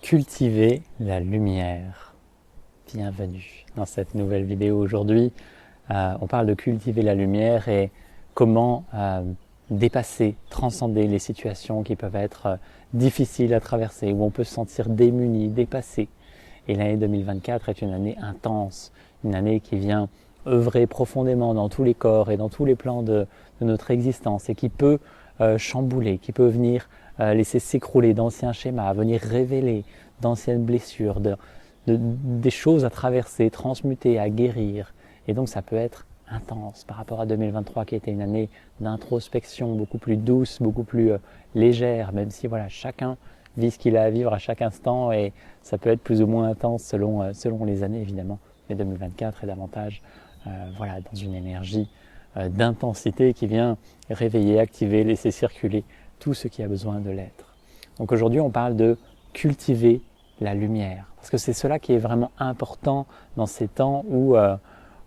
Cultiver la lumière. Bienvenue dans cette nouvelle vidéo. Aujourd'hui, on parle de cultiver la lumière et comment dépasser, transcender les situations qui peuvent être difficiles à traverser, où on peut se sentir démuni, dépassé. Et l'année 2024 est une année intense, une année qui vient œuvrer profondément dans tous les corps et dans tous les plans de notre existence et qui peut chambouler, qui peut venir laisser s'écrouler d'anciens schémas, venir révéler d'anciennes blessures, des choses à traverser, transmuter, à guérir. Et donc ça peut être intense par rapport à 2023 qui était une année d'introspection beaucoup plus douce, beaucoup plus légère, même si voilà, chacun vit ce qu'il a à vivre à chaque instant et ça peut être plus ou moins intense selon les années évidemment. Mais 2024 est davantage voilà, dans une énergie d'intensité qui vient réveiller, activer, laisser circuler tout ce qui a besoin de l'être. Donc aujourd'hui on parle de cultiver la lumière, parce que c'est cela qui est vraiment important dans ces temps où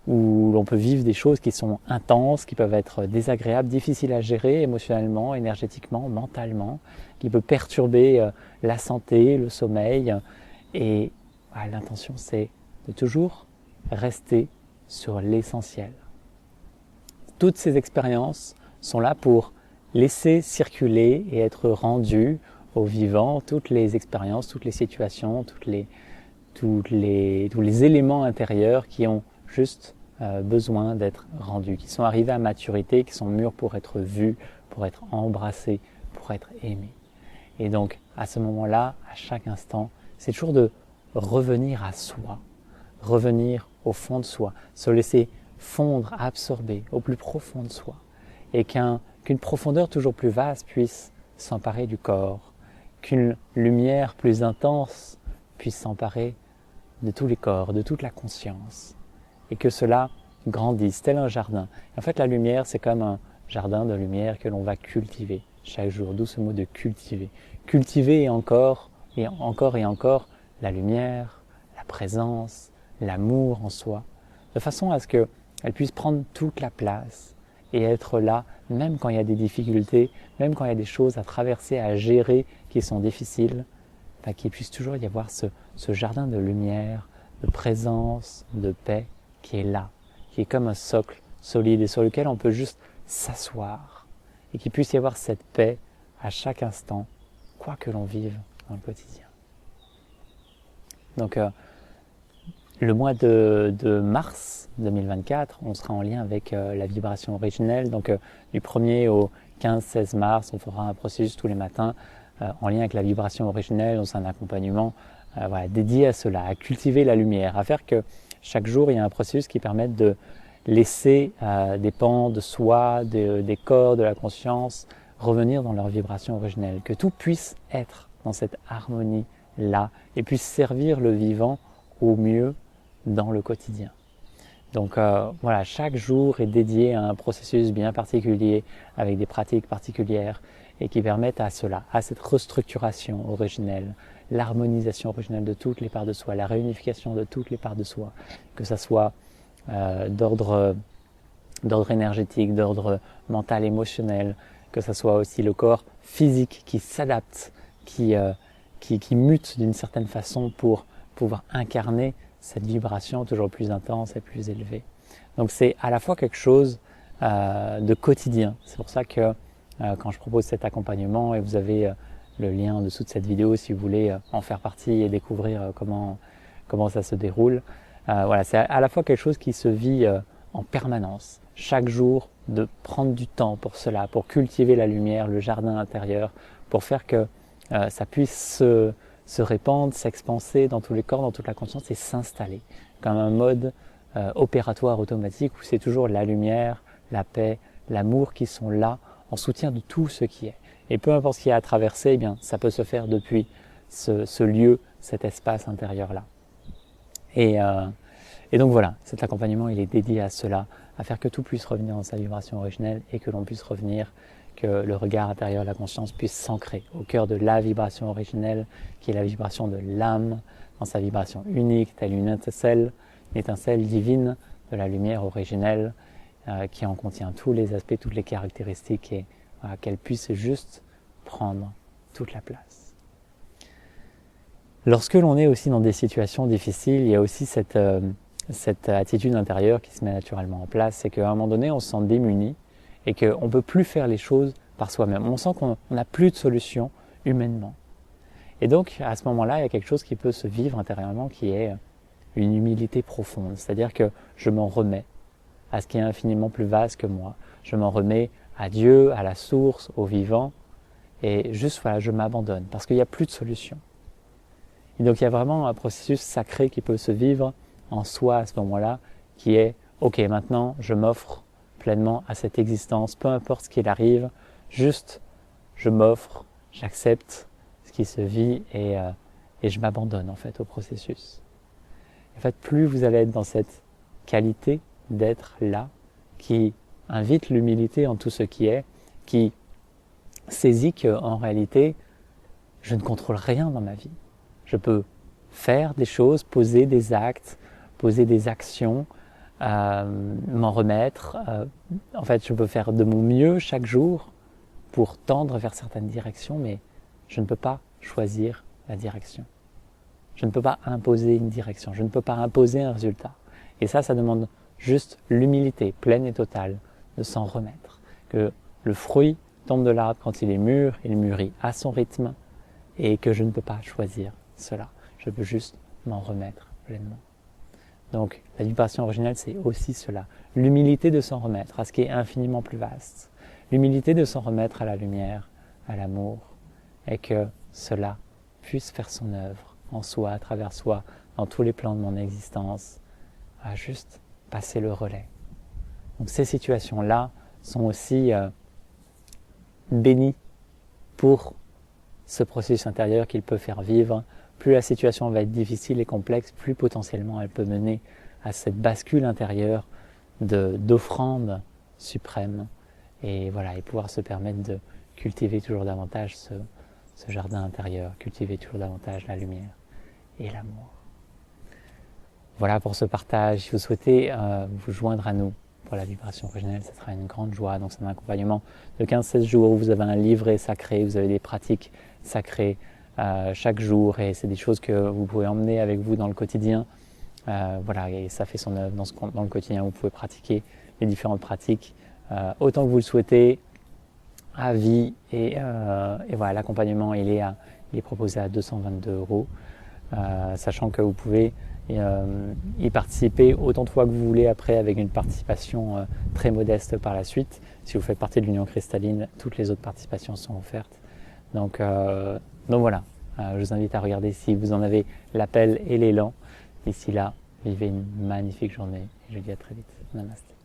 l'on peut vivre des choses qui sont intenses, qui peuvent être désagréables, difficiles à gérer émotionnellement, énergétiquement, mentalement, qui peut perturber la santé, le sommeil. Et voilà, l'intention c'est de toujours rester sur l'essentiel. Toutes ces expériences sont là pour laisser circuler et être rendues au vivant toutes les expériences, toutes les situations, tous les éléments intérieurs qui ont juste besoin d'être rendus, qui sont arrivés à maturité, qui sont mûrs pour être vus, pour être embrassés, pour être aimés. Et donc, à ce moment-là, à chaque instant, c'est toujours de revenir à soi, revenir au fond de soi, se laisser fondre, absorber au plus profond de soi, et qu'une profondeur toujours plus vaste puisse s'emparer du corps, qu'une lumière plus intense puisse s'emparer de tous les corps, de toute la conscience, et que cela grandisse, tel un jardin. En fait, la lumière, c'est comme un jardin de lumière que l'on va cultiver chaque jour, d'où ce mot de cultiver. Cultiver encore et encore et encore la lumière, la présence, l'amour en soi, de façon à ce qu'elle puisse prendre toute la place et être là, même quand il y a des difficultés, même quand il y a des choses à traverser, à gérer qui sont difficiles, qu'il puisse toujours y avoir ce jardin de lumière, de présence, de paix qui est là, qui est comme un socle solide et sur lequel on peut juste s'asseoir et qu'il puisse y avoir cette paix à chaque instant, quoi que l'on vive dans le quotidien. Donc, le mois de mars 2024, on sera en lien avec la vibration originelle. Donc du 1er au 15-16 mars, on fera un processus tous les matins en lien avec la vibration originelle. Donc c'est un accompagnement voilà, dédié à cela, à cultiver la lumière, à faire que chaque jour, il y a un processus qui permette de laisser des pans de soi, des corps, de la conscience revenir dans leur vibration originelle. Que tout puisse être dans cette harmonie-là et puisse servir le vivant au mieux dans le quotidien. Donc voilà, chaque jour est dédié à un processus bien particulier, avec des pratiques particulières et qui permettent à cela, à cette restructuration originelle, l'harmonisation originelle de toutes les parts de soi, la réunification de toutes les parts de soi, que ça soit d'ordre énergétique, d'ordre mental, émotionnel, que ça soit aussi le corps physique qui s'adapte, qui mute d'une certaine façon pour pouvoir incarner cette vibration toujours plus intense et plus élevée. Donc c'est à la fois quelque chose de quotidien. C'est pour ça que quand je propose cet accompagnement, et vous avez le lien en dessous de cette vidéo si vous voulez en faire partie et découvrir comment ça se déroule. Voilà, c'est à la fois quelque chose qui se vit en permanence. Chaque jour, de prendre du temps pour cela, pour cultiver la lumière, le jardin intérieur, pour faire que ça puisse se répandre, s'expanser dans tous les corps, dans toute la conscience et s'installer comme un mode opératoire automatique où c'est toujours la lumière, la paix, l'amour qui sont là en soutien de tout ce qui est. Et peu importe ce qu'il y a à traverser, eh bien, ça peut se faire depuis ce lieu, cet espace intérieur-là. Et donc voilà, cet accompagnement, il est dédié à cela, à faire que tout puisse revenir dans sa vibration originelle et que l'on puisse revenir, que le regard intérieur de la conscience puisse s'ancrer au cœur de la vibration originelle, qui est la vibration de l'âme, dans sa vibration unique, telle une étincelle divine de la lumière originelle, qui en contient tous les aspects, toutes les caractéristiques, et voilà, qu'elle puisse juste prendre toute la place. Lorsque l'on est aussi dans des situations difficiles, il y a aussi cette attitude intérieure qui se met naturellement en place, c'est qu'à un moment donné, on se sent démuni et qu'on ne peut plus faire les choses par soi-même. On sent qu'on n'a plus de solution humainement. Et donc, à ce moment-là, il y a quelque chose qui peut se vivre intérieurement qui est une humilité profonde. C'est-à-dire que je m'en remets à ce qui est infiniment plus vaste que moi. Je m'en remets à Dieu, à la source, au vivant. Et juste, voilà, je m'abandonne parce qu'il n'y a plus de solution. Et donc, il y a vraiment un processus sacré qui peut se vivre en soi à ce moment-là, qui est « Ok, maintenant, je m'offre pleinement à cette existence, peu importe ce qu'il arrive, juste, je m'offre, j'accepte ce qui se vit et je m'abandonne en fait au processus. » En fait, plus vous allez être dans cette qualité d'être là, qui invite l'humilité en tout ce qui est, qui saisit qu'en réalité, je ne contrôle rien dans ma vie. Je peux faire des choses, poser des actes, poser des actions, m'en remettre. En fait, je peux faire de mon mieux chaque jour pour tendre vers certaines directions, mais je ne peux pas choisir la direction. Je ne peux pas imposer une direction, je ne peux pas imposer un résultat. Et ça demande juste l'humilité pleine et totale de s'en remettre. Que le fruit tombe de l'arbre quand il est mûr, il mûrit à son rythme, et que je ne peux pas choisir cela. Je peux juste m'en remettre pleinement. Donc, la vibration originelle, c'est aussi cela. L'humilité de s'en remettre à ce qui est infiniment plus vaste. L'humilité de s'en remettre à la lumière, à l'amour, et que cela puisse faire son œuvre en soi, à travers soi, dans tous les plans de mon existence, à juste passer le relais. Donc, ces situations-là sont aussi bénies pour ce processus intérieur qu'il peut faire vivre. Plus la situation va être difficile et complexe, plus potentiellement elle peut mener à cette bascule intérieure d'offrande suprême et voilà, et pouvoir se permettre de cultiver toujours davantage ce jardin intérieur, cultiver toujours davantage la lumière et l'amour. Voilà pour ce partage. Si vous souhaitez vous joindre à nous pour la vibration originelle, ce sera une grande joie. Donc c'est un accompagnement de 15-16 jours où vous avez un livret sacré, vous avez des pratiques sacrées chaque jour et c'est des choses que vous pouvez emmener avec vous dans le quotidien. Voilà, et ça fait son œuvre dans le quotidien. Vous pouvez pratiquer les différentes pratiques autant que vous le souhaitez à vie et voilà, l'accompagnement il est proposé à 222 €, sachant que vous pouvez y participer autant de fois que vous voulez après avec une participation très modeste par la suite. Si vous faites partie de l'Union Cristalline, toutes les autres participations sont offertes. Donc voilà, je vous invite à regarder si vous en avez l'appel et l'élan. D'ici là, vivez une magnifique journée et je vous dis à très vite. Namasté.